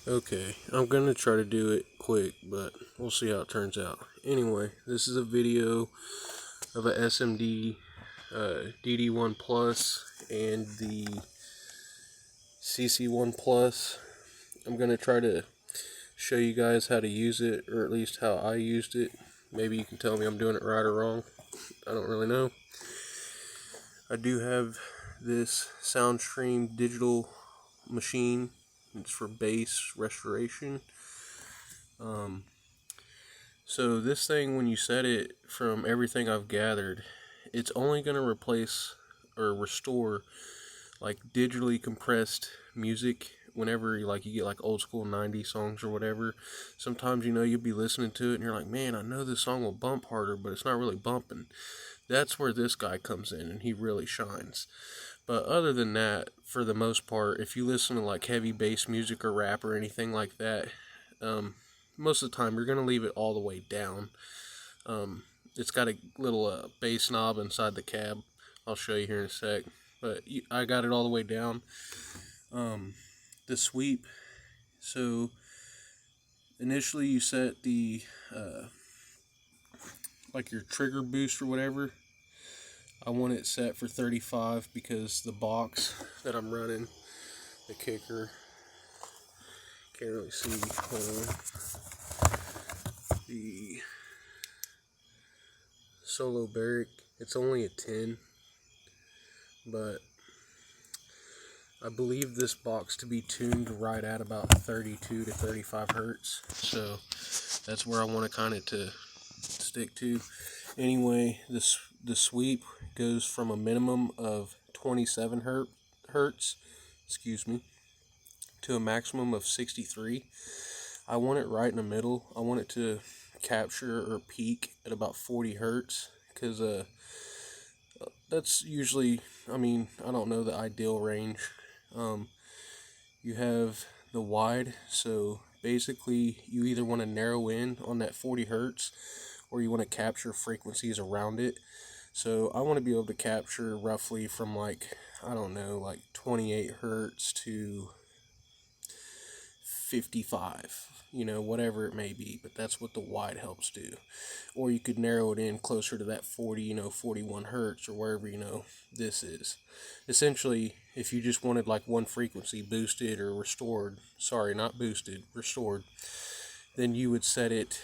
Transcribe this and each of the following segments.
Okay, I'm gonna try to do it quick, but we'll see how it turns out. Anyway, this is a video of a SMD DD1 Plus and the CC1 Plus. I'm gonna try to show you guys how to use it, or at least how I used it. Maybe you can tell me I'm doing it right or wrong. I don't really know. I do have this soundstream digital machine. It's for bass restoration. So this thing, when you set it, from everything I've gathered, it's only going to replace or restore like digitally compressed music whenever you get like old school 90s songs or whatever. Sometimes you'll be listening to it and you're like, man, I know this song will bump harder, but it's not really bumping. That's where this guy comes in and he really shines. But other than that, for the most part, if you listen to like heavy bass music or rap or anything like that, most of the time you're going to leave it all the way down. It's got a little bass knob inside the cab. I'll show you here in a sec. But I got it all the way down. The sweep. So initially you set the like your trigger boost or whatever. I want it set for 35 because the box that I'm running, the kicker, can't really see. The solo barrack, it's only a 10, but I believe this box to be tuned right at about 32 to 35 hertz. So that's where I want to kind of to stick to. Anyway, the sweep goes from a minimum of 27 hertz, to a maximum of 63. I want it right in the middle. I want it to capture or peak at about 40 hertz because that's usually, I don't know the ideal range. You have the wide, so basically you either want to narrow in on that 40 hertz or you want to capture frequencies around it. So I want to be able to capture roughly from like 28 hertz to 55, whatever it may be, but that's what the wide helps do. Or you could narrow it in closer to that 40, 41 hertz or wherever, this is. Essentially, if you just wanted like one frequency boosted or restored, sorry, not boosted, restored, then you would set it,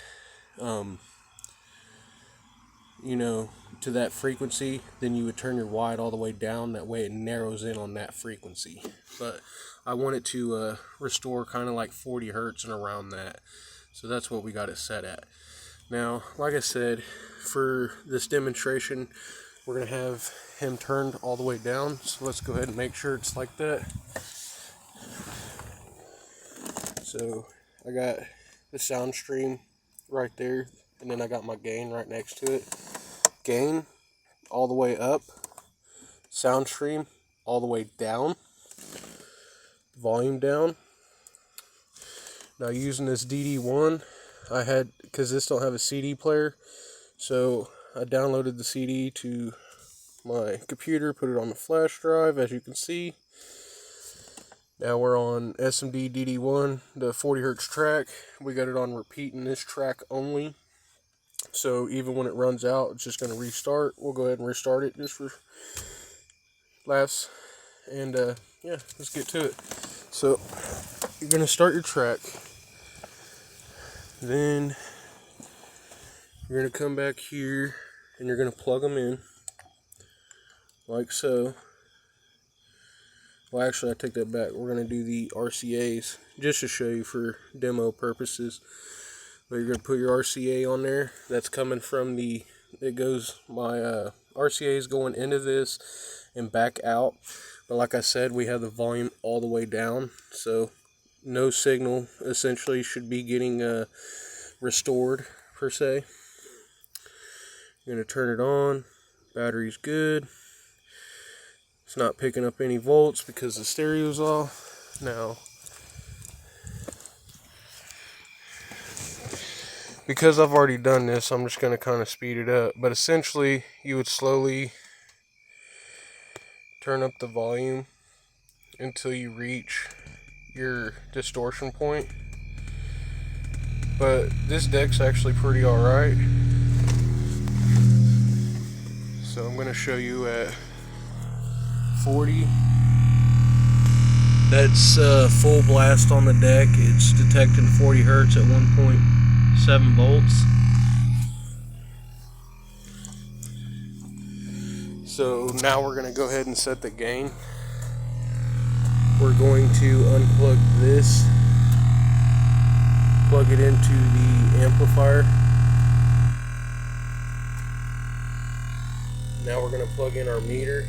to that frequency, then you would turn your wide all the way down. That way it narrows in on that frequency. But I want it to restore kind of like 40 hertz and around that. So that's what we got it set at. Now, like I said, for this demonstration, we're going to have him turned all the way down. So let's go ahead and make sure it's like that. So I got the sound stream right there, and then I got my gain right next to it. Gain all the way up, sound stream all the way down, volume down. Now using this DD1, because this don't have a CD player, so I downloaded the CD to my computer, put it on the flash drive, as you can see. Now we're on SMD DD1, the 40 hertz track. We got it on repeat in this track only. So even when it runs out, it's just going to restart. We'll go ahead and restart it just for laughs. And yeah, let's get to it. So you're going to start your track. Then you're going to come back here and you're going to plug them in like so. Well, actually, I take that back. We're going to do the RCAs just to show you for demo purposes. But you're going to put your RCA on there. That's coming from my RCA is going into this and back out. But like I said, we have the volume all the way down. So no signal essentially should be getting restored per se. You're going to turn it on. Battery's good. It's not picking up any volts because the stereo's off. Now, because I've already done this, I'm just going to kind of speed it up. But essentially, you would slowly turn up the volume until you reach your distortion point. But this deck's actually pretty alright. So I'm going to show you at 40. That's full blast on the deck. It's detecting 40 hertz at 1.7 volts. So now we're going to go ahead and set the gain. We're going to unplug this, plug it into the amplifier. Now we're going to plug in our meter.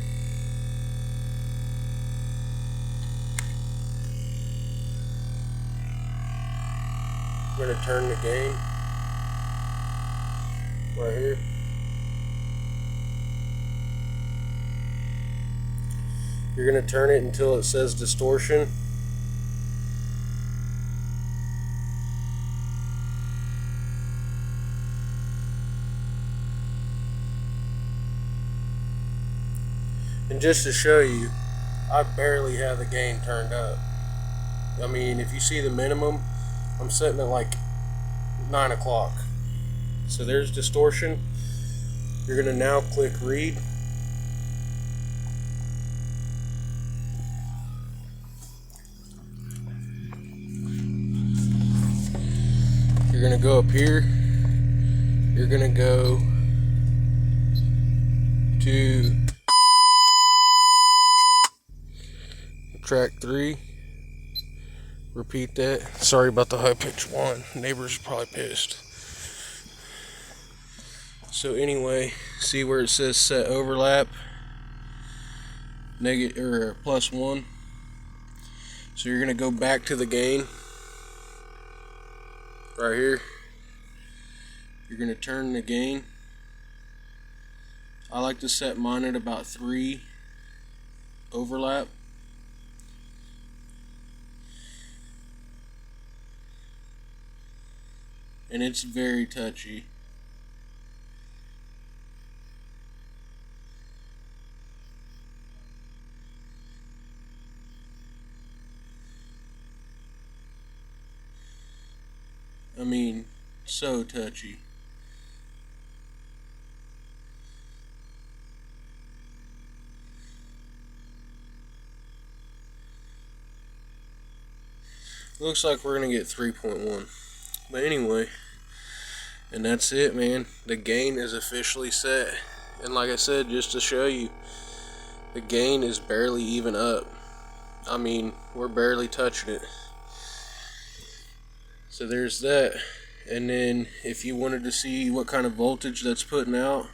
We're going to turn the gain right here. You're going to turn it until it says distortion. And just to show you, I barely have the gain turned up. I mean, if you see the minimum, I'm setting at like 9 o'clock. So there's distortion. You're going to now click read. You're going to go up here. You're going to go to track 3. Repeat that. Sorry about the high pitch one. Neighbors are probably pissed. So anyway, see where it says set overlap, negative or +1. So you're gonna go back to the gain right here. You're gonna turn the gain. I like to set mine at about 3 overlap. And it's very touchy. I mean, so touchy. Looks like we're gonna get 3.1. But anyway, and that's it, man. The gain is officially set. And like I said, just to show you, the gain is barely even up. I mean, we're barely touching it. So there's that. And then if you wanted to see what kind of voltage that's putting out,